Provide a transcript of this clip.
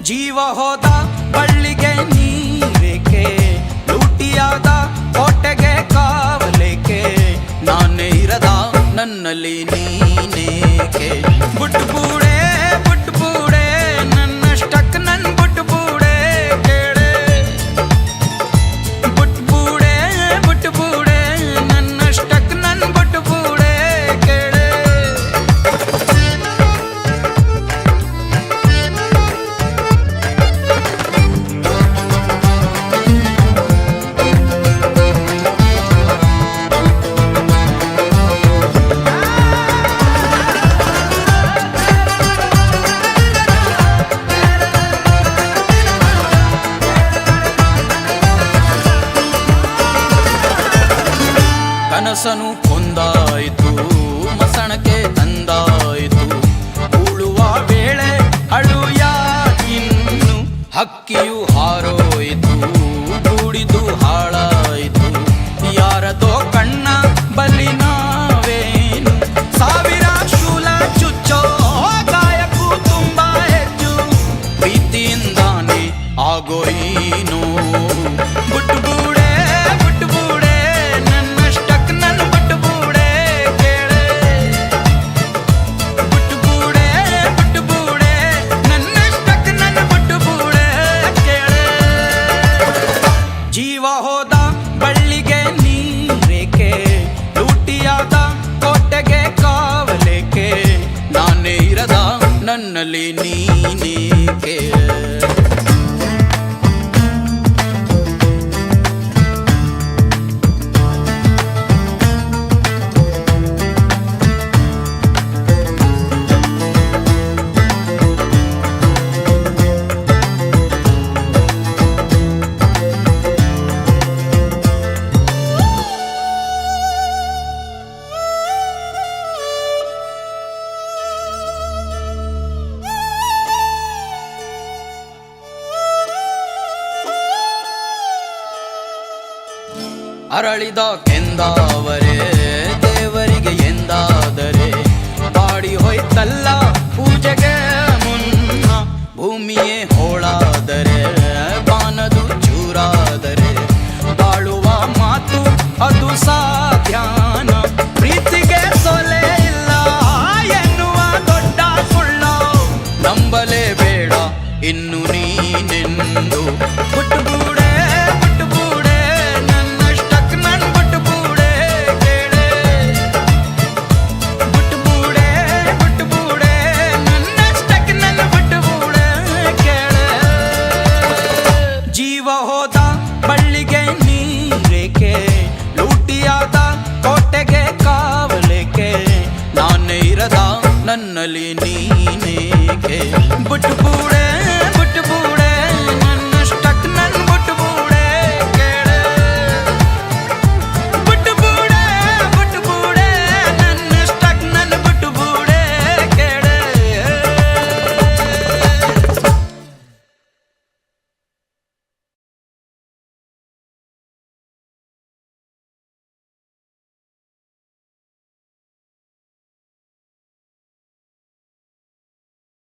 ಜೀವ ಹೋದ ಬಳ್ಳಿಗೆ ನೀರೇಕೆ, ಲೂಟಿಯಾದ ಕೋಟೆಗೆ ಕಾವಲೇಕೆ, ನಾನೇ ಇರದ ನನ್ನಲ್ಲಿ ನೀನೇಕೆ. ಬುಟ್ಬೂಡೆ ಬುಟ್ಬೂಡೆ ನನ್ನಷ್ಟಕ್ಕೆ ನನ್ ಬುಟ್ಬೂಡೆ ಕೇಳೆ. ಬುಟ್ಬೂಡೆ ಬುಟ್ಬೂಡೆ ನನ್ನಷ್ಟಕ್ಕೆ ನನ್ ಬುಟ್ಬೂಡೆ ಕೇಳೆ. ಕನಸನು ಕೊಂದಾಯಿತು, ಮಸಣಕ್ಕೆ ತಂದಾಯಿತು, ಉಳುವ ವೇಳೆ ಅಳುಯ ಇನ್ನು, ಹಕ್ಕಿಯು ಹಾರೋಯಿತು, ಗೂಡಿದು ಹಾಳಾಯಿತು, ಯಾರದೋ ಕಣ್ಣ ಬಲಿ ನಾವೇನು. ಸಾವಿರ ಶೂಲ ಚುಚ್ಚೋ ಗಾಯಕ್ಕೂ ತುಂಬಾ ಹೆಚ್ಚು, ಪ್ರೀತಿಯಿಂದಾನೆ ಆಗೋಯಿನು. ಬುಟ್ಬೂಡೆ ಬುಟ್ಬೂಡೆ ನನ್ನಷ್ಟಕ್ಕೆ ನನ್ನ ಬುಟ್ಬೂಡೆ ಕೇಳೆ. ಬುಟ್ಬೂಡೆ ಬುಟ್ಬೂಡೆ ನನ್ನಷ್ಟಕ್ಕೆ ನನ್ನ ಬುಟ್ಬೂಡೆ ಕೇಳೆ. ಜೀವ ಹೋದ ಬಳ್ಳಿಗೆ ನೀರೇಕೆ, ಲೂಟಿಯಾದ ಕೋಟೆಗೆ ಕಾವಲೇಕೆ, ನಾನೇ ಇರದ ನನ್ನಲ್ಲಿ ನೀನೇಕೆ. ಅರಳಿದ ಕೆಂದಾವರೆ ದೇವರಿಗೆ ಎಂದಾದರೆ, ಬಾಡಿ ಹೋಯ್ತಲ್ಲ ಪೂಜೆಗೆ ಮುನ್ನ. ಭೂಮಿಯೇ ಹೋಳಾದರೆ ಬಾನದು ಚೂರಾದರೆ, ಬಾಳುವ ಮಾತು ಅದು ಸಾಧ್ಯಾನ. ಪ್ರೀತಿಗೆ ಸೊಲೆ ಇಲ್ಲ ಎನ್ನುವ ದೊಡ್ಡ ಸುಳ್ಳು, ನಂಬಲೇಬೇಡ ಇನ್ನು ನೀನೆಂದು. ಬುಟ್ಬೂಡೆ ಬುಟ್ಬೂಡೆ ನನ್ನಷ್ಟಕ್ಕೆ ನನ್ ಬುಟ್ಬೂಡೆ ಕೇಳೆ. ಬುಟ್ಬೂಡೆ ಬುಟ್ಬೂಡೆ ನನ್ನಷ್ಟಕ್ಕೆ ನನ್ನ ಬುಟ್ಬೂಡೆ ಕೇಳೆ. ಜೀವ ಹೋದ ಬಳ್ಳಿಗೆ ನೀರೇಕೆ, ಲೂಟಿಯಾದ ಕೋಟೆಗೆ ಕಾವಲೇಕೆ, ನಾನೇ ಇರದ ನನ್ನಲ್ಲಿ ನೀನೇಕೆ. ಬುಟ್ಬೂಡೆ